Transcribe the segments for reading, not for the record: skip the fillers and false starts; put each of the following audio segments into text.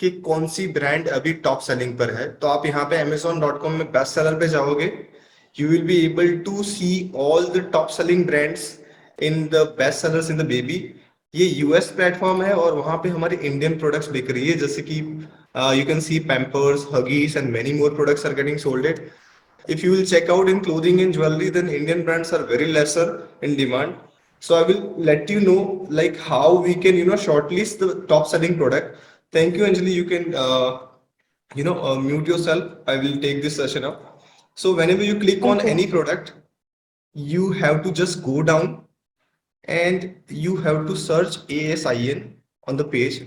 कि कौन सी ब्रांड अभी टॉप सेलिंग पर है, तो आप यहाँ पे amazon.com में बेस्ट सेलर पे जाओगे. You will be able to see all the top selling brands in the best sellers in the baby. ये यूएस प्लेटफॉर्म है और वहां पे हमारे इंडियन प्रोडक्ट्स बिक रही है, जैसे कि you can see Pampers, Huggies and many more products are getting sold it. If you will check out in clothing and jewelry, then Indian brands are very lesser in demand. So I will let you know like how we can shortlist the top selling product. Thank you, Anjali. You can mute yourself. I will take this session up. So whenever you click on Okay. any product, you have to just go down and you have to search ASIN on the page.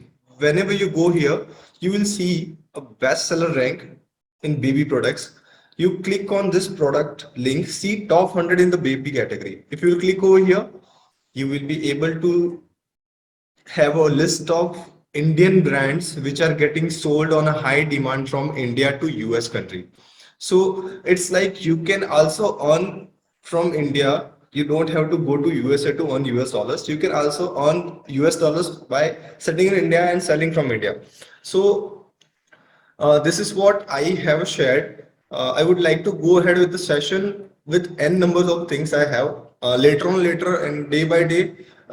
Whenever you go here, you will see a bestseller rank in baby products. You click on this product link, see top 100 in the baby category. If you will click over here, you will be able to have a list of Indian brands which are getting sold on a high demand from India to US country. So it's like you can also earn from India. You don't have to go to USA to earn US dollars. You can also earn US dollars by sitting in India and selling from India. So this is what I have shared. I would like to go ahead with the session with n numbers of things I have. Later and day by day,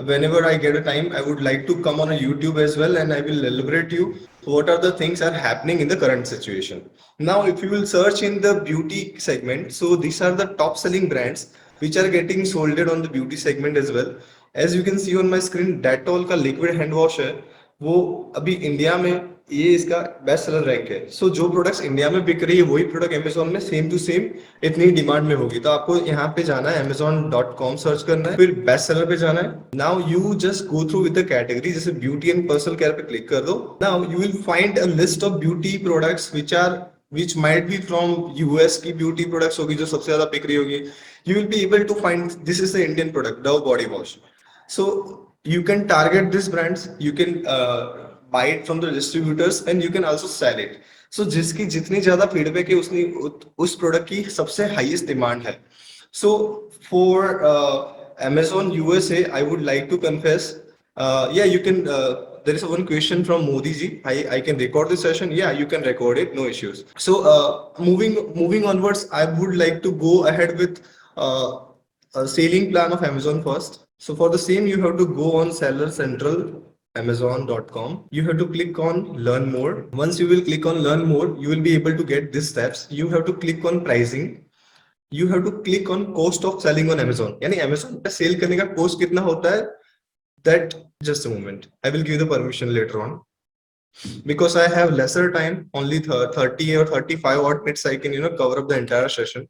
whenever I get a time, I would like to come on a YouTube as well, and I will elaborate you what are the things are happening in the current situation. Now, if you will search in the beauty segment, so these are the top selling brands which are getting sold on the beauty segment as well. As you can see on my screen, Dettol का liquid hand wash है, वो अभी India में ये इसका best seller rank है. सो जो products India में बिक रही है वही प्रोडक्ट अमेजोन में सेम टू सेम इतनी डिमांड में होगी. तो आपको यहाँ पे जाना है, amazon.com सर्च करना है, फिर बेस्ट सेलर पे जाना है. Now you just go through with the category, जैसे ब्यूटी एंड पर्सनल केयर पे क्लिक कर दो. Now you will find a list of beauty products which might be from US की ब्यूटी प्रोडक्ट्स होगी जो सबसे ज्यादा बिक रही होगी. You will be able to find this is the Indian product, Dove body wash. So you can target these brands, you can buy it from the distributors and you can also sell it. So जिसकी जितनी ज्यादा feedback है उस product की सबसे highest demand है. So for Amazon USA, I would like to confess, yeah, you can there is one question from Modi ji. I can record this session. Yeah, you can record it, no issues. So moving onwards, I would like to go ahead with uh, a selling plan of Amazon first. So for the same, you have to go on Seller Central, amazon.com. You have to click on learn more. Once you will click on learn more, you will be able to get these steps. You have to click on pricing. You have to click on cost of selling on Amazon. यानी Amazon पे cell करने का cost कितना होता है, that just a moment, I will give the permission later on because I have lesser time, only 30 or 35 odd minutes I can cover up the entire session.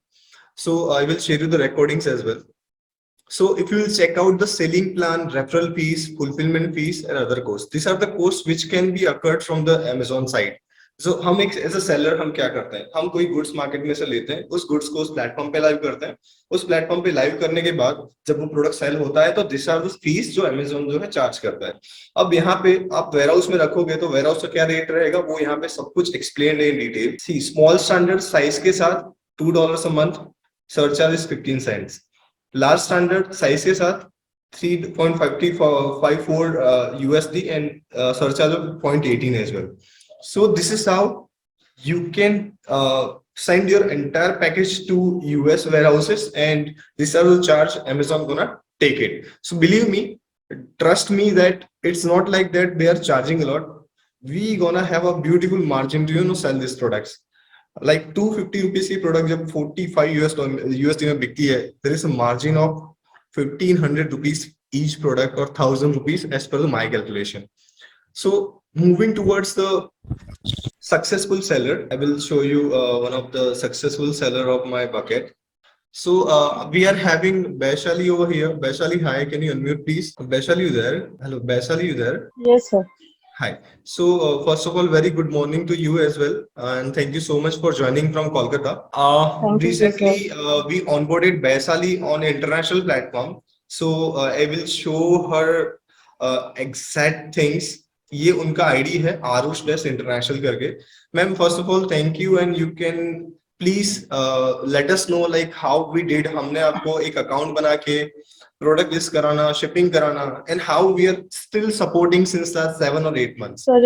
So I will share you the recordings as well. So if you will check out the selling plan, referral fees, fulfillment fees and other costs, these are the costs which can be occurred from the Amazon side. So हम एक as a seller हम क्या करते हैं, हम कोई goods market में से लेते हैं, उस गुड्स को उस प्लेटफॉर्म पे लाइव करते हैं. उस प्लेटफॉर्म पे लाइव करने के बाद जब वो प्रोडक्ट सेल होता है तो दिस आर द फीस जो अमेजोन जो है चार्ज करता है. अब यहाँ पे आप वेयर हाउस में रखोगे तो वेयर हाउस का क्या रेट रहेगा वो यहाँ पे सब कुछ एक्सप्लेन है in detail. See small standard size के साथ $2 a month, surcharge is 15 cents. Large standard size के साथ 3.54 USD and surcharge of 0.18 as well. So this is how you can send your entire package to US warehouses and this are the charge Amazon gonna take it. So believe me, trust me that it's not like that they are charging a lot. We gonna have a beautiful margin to sell these products. Like 250 rupees की product जब 45 USD में बिकती है, there is a margin of 1500 rupees each product or 1000 rupees as per my calculation. So moving towards the successful seller, I will show you one of the successful seller of my bucket. So we are having Baishali over here. Baishali, hi, can you unmute please? Baishali, you there? Hello, Baishali, you there? Yes, sir. Hi. So first of all, very good morning to you as well, and thank you so much for joining from Kolkata. Thank you, sir. Recently, we onboarded Baisali on international platform, so I will show her exact things. ये उनका ID है आरुष डेस international करके. Ma'am first of all thank you and you can please let us know like how we did. हमने आपको एक account बना के product list karana, shipping karana, and how we are still supporting since last 7 or 8 months. Sir,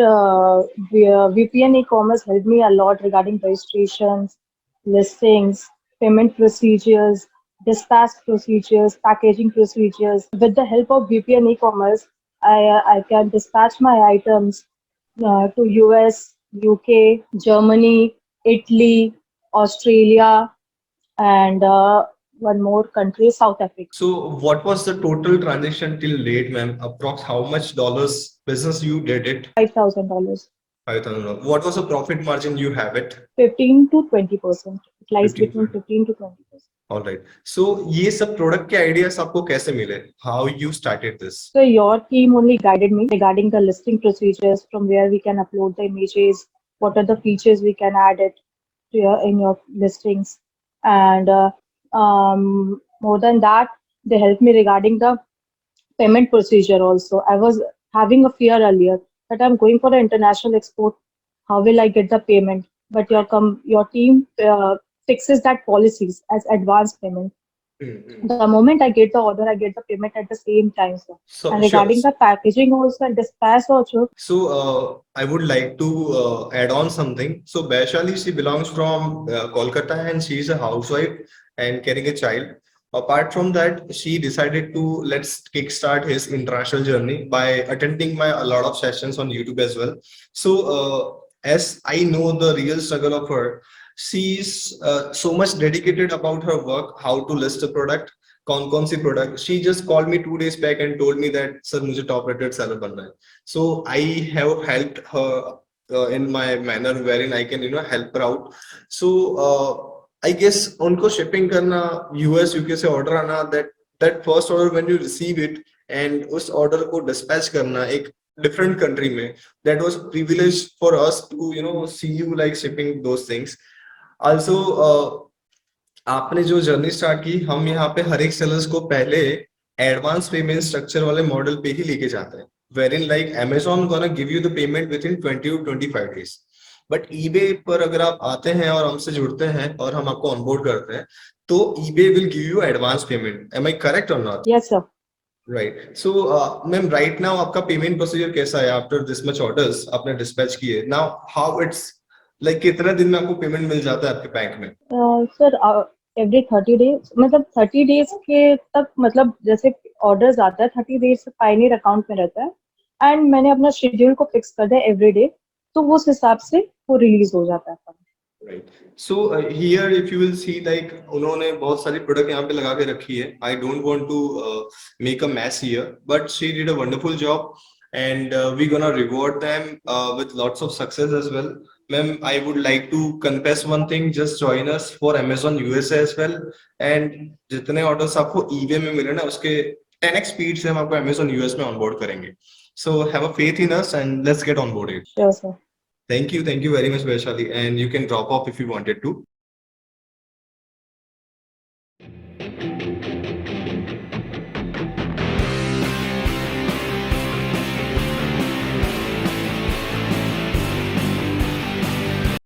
VPN e-commerce helped me a lot regarding registrations, listings, payment procedures, dispatch procedures, packaging procedures. With the help of VPN e-commerce, I can dispatch my items to US, UK, Germany, Italy, Australia, and one more country, South Africa. So what was the total transaction till date, ma'am? Approx how much dollars business you did it? $5,000. 5,000. What was the profit margin you have it? 15 to 20%. It lies 15 between to 15 to 20%. All right. So ये सब product के ideas आपको कैसे मिले? How you started this? So your team only guided me regarding the listing procedures, from where we can upload the images, what are the features we can add it to in your listings, and more than that, they helped me regarding the payment procedure also. I was having a fear earlier that I'm going for an international export. How will I get the payment? But your team fixes that policies as advance payment. Mm-hmm. The moment I get the order, I get the payment at the same time, sir. So And sure. regarding the packaging also and dispatch also. So I would like to add on something. So Baishali, she belongs from Kolkata and she is a housewife and carrying a child. Apart from that, she decided to let's kickstart his international journey by attending my a lot of sessions on YouTube as well. So as I know the real struggle of her, she's so much dedicated about her work, how to list a product, कौन सी product. She just called me 2 days back and told me that sir मुझे top rated seller बनना है. So I have helped her in my manner wherein I can help her out. So I guess उनको shipping करना US UK से order आना, that first order when you receive it and उस order को dispatch करना एक different country में, that was privilege for us to see you like shipping those things. Also आपने जो जर्नी स्टार्ट की, हम यहाँ पे हर एक सेलर्स को पहले एडवांस पेमेंट स्ट्रक्चर वाले मॉडल पे ही लेके जाते हैं, wherein like Amazon gonna give you the payment within 20 to 25 days. But eBay पर अगर आप आते हैं और हमसे जुड़ते हैं और हम आपको ऑनबोर्ड करते हैं, तो eBay will give you advance payment. Am I correct or not? Yes, sir. Right. So, ma'am right now आपका पेमेंट प्रोसीजर कैसा है? आफ्टर दिस मच ऑर्डर्स आपने डिस्पैच किए, नाउ हाउ इट्स लाइक कितने दिन में आपको पेमेंट मिल जाता है आपके बैंक में? सर एवरी 30 डेज, मतलब 30 डेज के तक, मतलब जैसे ऑर्डर्स आता है 30 डेज से पायनियर अकाउंट में रहता है, एंड मैंने अपना शेड्यूल को फिक्स कर दिया एवरी डे, तो उस हिसाब से वो रिलीज हो जाता है. Right. So here if you will see like उन्होंने बहुत सारी प्रोडक्ट यहाँ पे लगा के रखी है. I don't want to make a mess here, but she did a wonderful job and we're gonna reward them with lots of success as well. Ma'am, I would like to confess one thing. Just join us for Amazon USA as well. And जितने orders आपको eBay में मिले ना, उसके 10x speed से हम आपको Amazon US में onboard करेंगे. So have a faith in us and let's get onboarded. Sure, sir. Thank you very much, Vaishali. And you can drop off if you wanted to.